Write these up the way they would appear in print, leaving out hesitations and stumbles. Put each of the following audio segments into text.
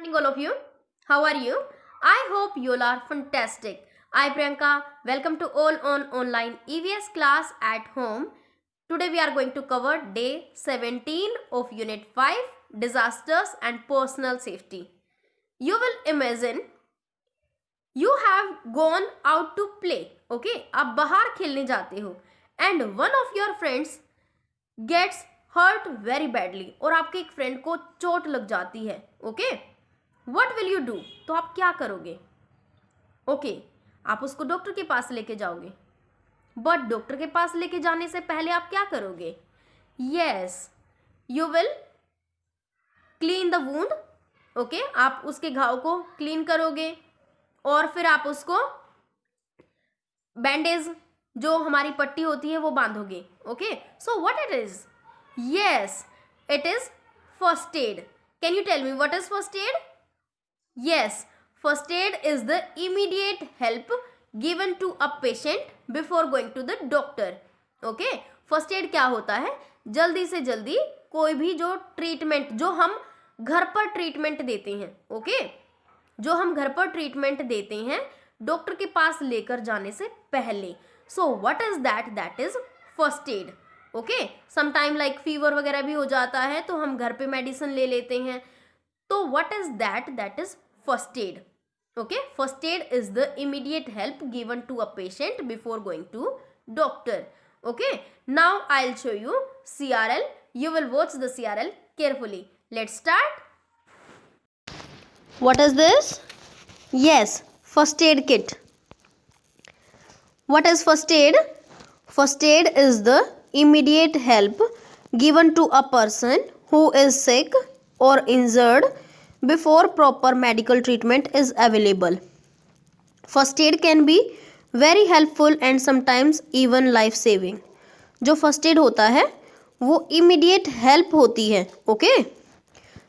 Greeting all of you. How are you? I hope you all are fantastic. I Priyanka. Welcome to all on online EVS class at home. Today we are going to cover day 17 of unit 5 disasters and personal safety. You will imagine you have gone out to play. Okay, आप बाहर खेलने जाते हो and one of your friends gets hurt very badly और आपके एक friend को चोट लग जाती है. Okay, what will you do? तो आप क्या करोगे? ओके, आप उसको डॉक्टर के पास लेके जाओगे, बट डॉक्टर के पास लेके जाने से पहले आप क्या करोगे? Yes, you will clean the wound. Okay, आप उसके घाव को क्लीन करोगे और फिर आप उसको बैंडेज जो हमारी पट्टी होती है वो बांधोगे. Okay, so what it is? Yes, it is first aid. Can you tell me what is first aid? Yes, first aid is the immediate help given to a patient before going to the doctor. Okay, first aid क्या होता है? जल्दी से जल्दी कोई भी जो treatment जो हम घर पर ट्रीटमेंट देते हैं. ओके, जो हम घर पर ट्रीटमेंट देते हैं डॉक्टर के पास लेकर जाने से पहले. So what is that? That is first aid. Okay, sometime like fever वगैरह भी हो जाता है तो हम घर पे मेडिसिन ले लेते हैं. तो what is that? That is first aid. Okay, first aid is the immediate help given to a patient before going to doctor. Okay, now I will show you CRL. You will watch the CRL carefully. Let's start. What is this? Yes, first aid kit. What is first aid? First aid is the immediate help given to a person who is sick or injured before proper medical treatment is available. First aid can be very helpful and sometimes even life saving. जो first aid होता है वो immediate help होती है. Okay,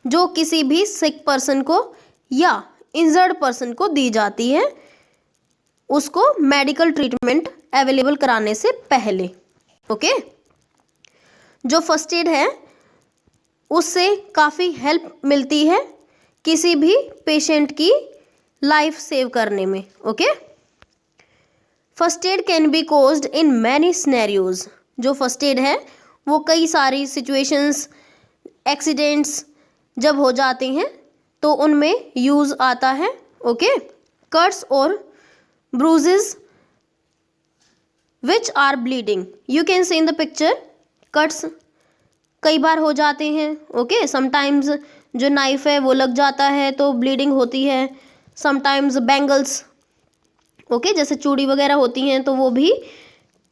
जो किसी भी सिक person को या इंजर्ड पर्सन को दी जाती है उसको मेडिकल ट्रीटमेंट अवेलेबल कराने से पहले. ओके, जो फर्स्ट एड है उससे काफ़ी हेल्प मिलती है किसी भी पेशेंट की लाइफ सेव करने में. Okay, first aid can B caused in many scenarios. जो फर्स्ट एड है वो कई सारी सिचुएशंस, एक्सीडेंट्स जब हो जाते हैं तो उनमें यूज़ आता है. ओके, कट्स और bruises which are bleeding. You can see in the picture. Cuts कई बार हो जाते हैं. ओके, समटाइम्स जो नाइफ है वो लग जाता है तो ब्लीडिंग होती है. समटाइम्स बैंगल्स, ओके, जैसे चूड़ी वगैरह होती हैं तो वो भी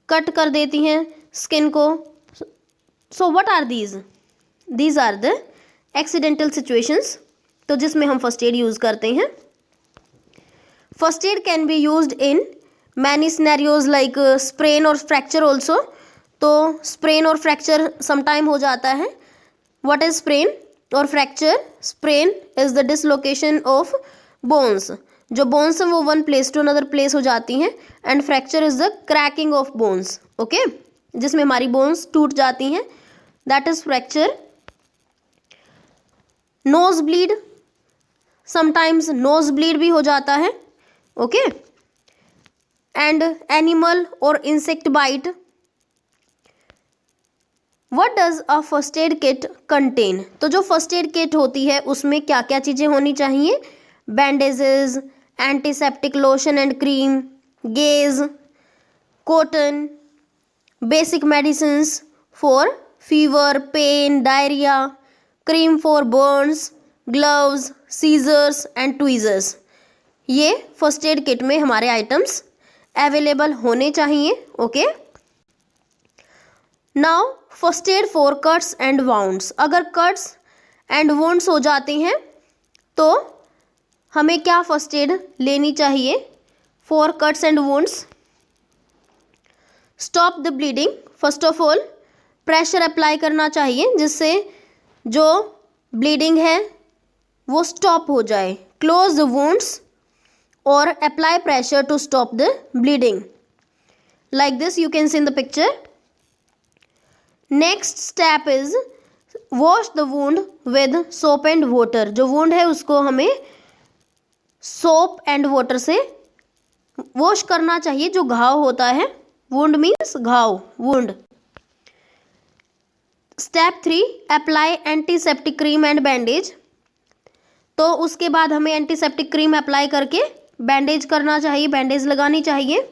कट कर देती हैं स्किन को. So what are these? These are the accidental situations तो जिसमें हम फर्स्ट एड यूज़ करते हैं. First aid can be used in many scenarios like sprain और फ्रैक्चर ऑल्सो. तो स्प्रेन और फ्रैक्चर समटाइम हो जाता है. व्हाट इज स्प्रेन और fracture? Sprain is the dislocation of bones. जो बोन्स हैं वो one place to another place हो जाती हैं. And fracture is the cracking of bones. Okay, जिसमें हमारी बोन्स टूट जाती हैं, that is fracture. Nose bleed, sometimes nose bleed भी हो जाता है. ओके, एंड एनिमल और insect bite. What does a first aid kit contain? तो जो फर्स्ट एड किट होती है उसमें क्या क्या चीज़ें होनी चाहिए? Bandages, antiseptic lotion and cream, gauze, cotton, basic medicines for fever, pain, diarrhoea, cream for burns, gloves, scissors and tweezers. ये फर्स्ट एड किट में हमारे आइटम्स अवेलेबल होने चाहिए. Okay, now first aid for cuts and wounds. अगर cuts and wounds हो जाते हैं तो हमें क्या फर्स्ट एड लेनी चाहिए? For cuts and wounds, stop the bleeding. First of all pressure apply करना चाहिए जिससे जो ब्लीडिंग है वो स्टॉप हो जाए. क्लोज द वुंड्स और apply pressure to stop the bleeding. Like this you can see in the picture. Next step is wash the wound with soap and water, जो वुंड है उसको हमें सोप एंड वाटर से wash करना चाहिए, जो घाव होता है, वुंड मीन्स घाव, wound. Step 3, apply antiseptic cream and bandage, तो उसके बाद हमें एंटीसेप्टिक क्रीम अप्लाई करके बैंडेज करना चाहिए, बैंडेज लगानी चाहिए।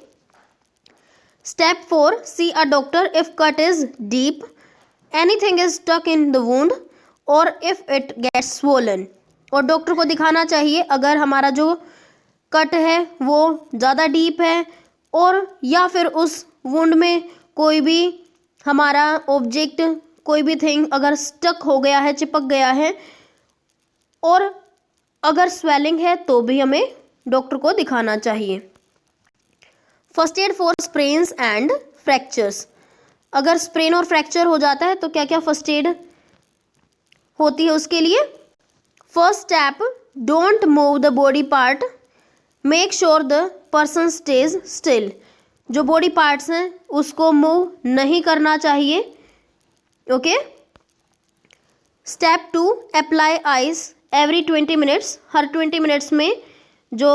Step 4, see a doctor if cut is deep, anything is stuck in the wound और इफ इट गेट्स स्वोलन, और डॉक्टर को दिखाना चाहिए अगर हमारा जो कट है वो ज़्यादा डीप है और या फिर उस वुंड में कोई भी हमारा ऑब्जेक्ट, कोई भी थिंग अगर स्टक हो गया है, चिपक गया है, और अगर स्वेलिंग है तो भी हमें डॉक्टर को दिखाना चाहिए। First aid for sprains and fractures, अगर स्प्रेन और फ्रैक्चर हो जाता है तो क्या क्या फर्स्ट एड होती है उसके लिए। First step, don't move the body part, make sure the person stays still, जो बॉडी पार्ट्स हैं उसको मूव नहीं करना चाहिए, okay. Step 2, apply ice every 20 minutes, हर 20 मिनट्स में जो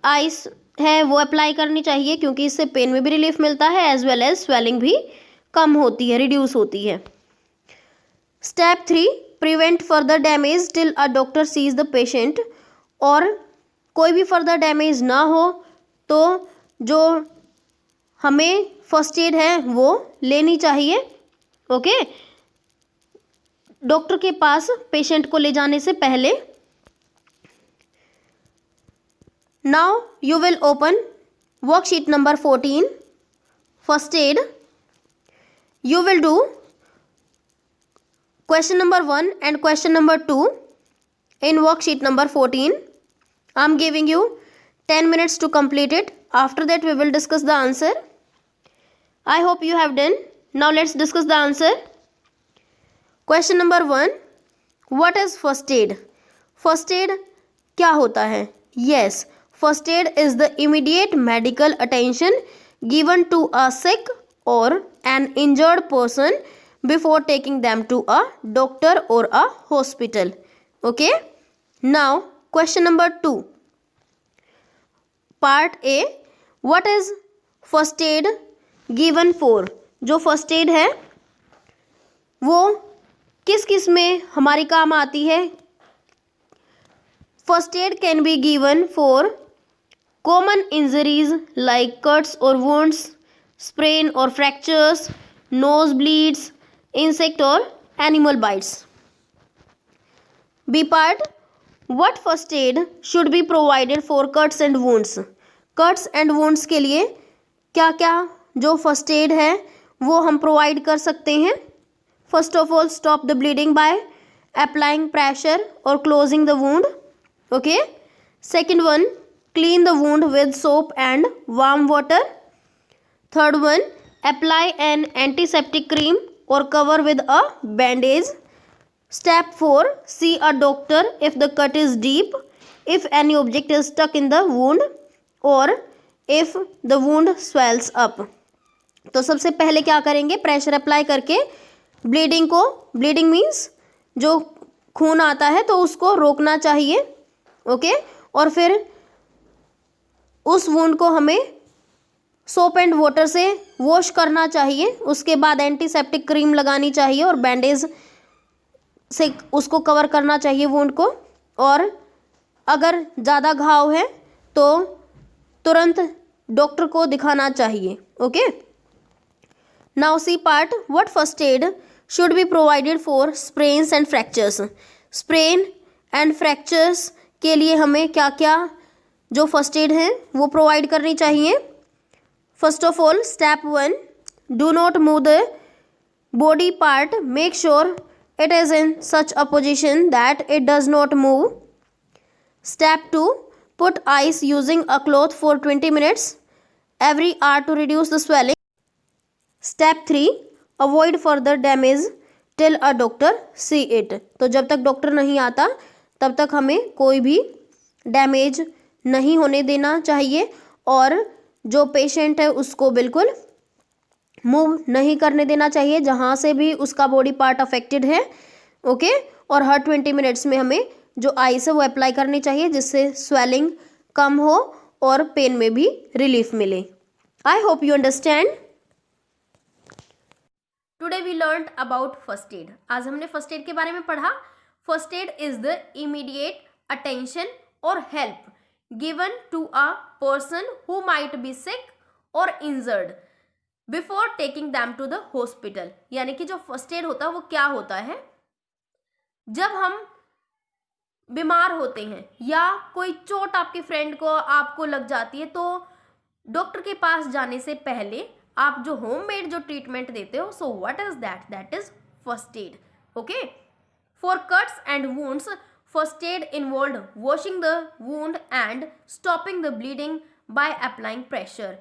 आइस है वो अप्लाई करनी चाहिए, क्योंकि इससे पेन में भी रिलीफ मिलता है एज वेल एज स्वेलिंग भी कम होती है, रिड्यूस होती है। Step 3, prevent further damage till a doctor sees the patient, और कोई भी फर्दर डैमेज ना हो तो जो हमें फर्स्ट एड है वो लेनी चाहिए, ओके, डॉक्टर के पास पेशेंट को ले जाने से पहले। Now you will open worksheet number 14, first aid. You will do question number 1 and question number 2 in worksheet number 14. I am giving you 10 minutes to complete it. After that we will discuss the answer. I hope you have done. Now let's discuss the answer. Question number 1, what is first aid? First aid क्या होता है? Yes, first aid is the immediate medical attention given to a sick or an injured person before taking them to a doctor or a hospital, okay. Now question number 2, part A, what is first aid given for, जो first aid है वो किस किस में हमारी काम आती है। first aid can be given for common injuries like cuts or wounds, sprain or fractures, nose bleeds, insect or animal bites. B part, what first aid should be provided for cuts and wounds? Cuts and wounds के लिए क्या क्या जो first aid है वो हम provide कर सकते हैं। First of all, stop the bleeding by applying pressure or closing the wound, okay. Second one, clean the wound with soap and warm water. Third one, apply an antiseptic cream or cover with a bandage. Step 4, see a doctor if the cut is deep, if any object is stuck in the wound or if the wound swells up. तो सबसे पहले क्या करेंगे, pressure apply करके bleeding को, bleeding means जो खून आता है तो उसको रोकना चाहिए, ओके। और फिर उस वुंड को हमें सोप एंड वाटर से वॉश करना चाहिए, उसके बाद एंटीसेप्टिक क्रीम लगानी चाहिए और बैंडेज से उसको कवर करना चाहिए वुंड को, और अगर ज़्यादा घाव है तो तुरंत डॉक्टर को दिखाना चाहिए, okay. Now C part, what first aid should be provided for sprains and fractures. Sprain and fractures के लिए हमें क्या क्या जो फर्स्ट एड हैं वो प्रोवाइड करनी चाहिए। First of all, step 1, do not move the body part, make sure it is in such a position that it does not move. Step 2, put ice using a cloth for 20 minutes every hour to reduce the swelling. Step 3, avoid further damage till a doctor see it. तो जब तक doctor नहीं आता तब तक हमें कोई भी डैमेज नहीं होने देना चाहिए और जो पेशेंट है उसको बिल्कुल मूव नहीं करने देना चाहिए जहाँ से भी उसका बॉडी पार्ट अफेक्टेड है, ओके। और हर 20 मिनट्स में हमें जो आइस है वो अप्लाई करनी चाहिए, जिससे स्वेलिंग कम हो और पेन में भी रिलीफ मिले। I hope you understand. Today we learn about first aid. आज हमने फर्स्ट एड के बारे में पढ़ा। First aid is the immediate attention और help given to a person who might be sick और injured before taking them to the hospital. यानी कि जो फर्स्ट एड होता है वो क्या होता है, जब हम बीमार होते हैं या कोई चोट आपके फ्रेंड को आपको लग जाती है, तो डॉक्टर के पास जाने से पहले आप जो होममेड जो ट्रीटमेंट देते हो, so what is that? That is first aid. Okay. For cuts and wounds, first aid involve washing the wound and stopping the bleeding by applying pressure.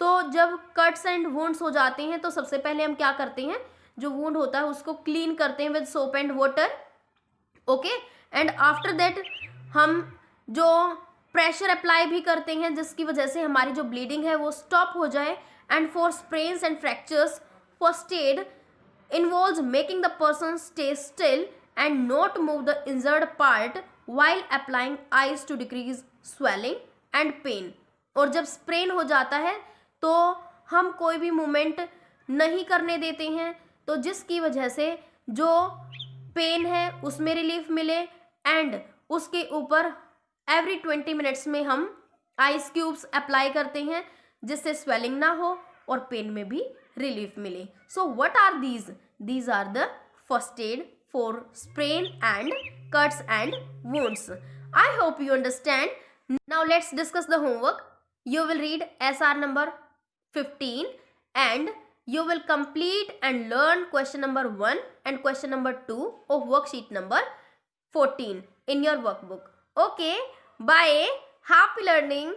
तो जब कट्स एंड वुंड्स हो जाते हैं तो सबसे पहले हम क्या करते हैं, जो वुंड होता है उसको क्लीन करते हैं with soap and water. Okay. And after that हम जो प्रेशर अप्लाई भी करते हैं, जिसकी वजह से हमारी जो ब्लीडिंग है वो स्टॉप हो जाए। And for sprains and fractures, first aid involves making the person stay still and not move the injured part while applying ice to decrease swelling and pain। और जब स्प्रेन हो जाता है तो हम कोई भी मूवमेंट नहीं करने देते हैं, तो जिसकी वजह से जो पेन है उसमें रिलीफ मिले। एंड उसके ऊपर एवरी 20 मिनट्स में हम आइस क्यूब्स अप्लाई करते हैं, जिससे स्वेलिंग ना हो और पेन में भी रिलीफ मिले। So what are these? These are the first aid for sprain and cuts and wounds. I hope you understand. Now let's discuss the homework. You will read SR number 15 and you will complete and learn question number 1 and question number 2 of worksheet number 14 in your workbook. Okay, bye. Happy learning.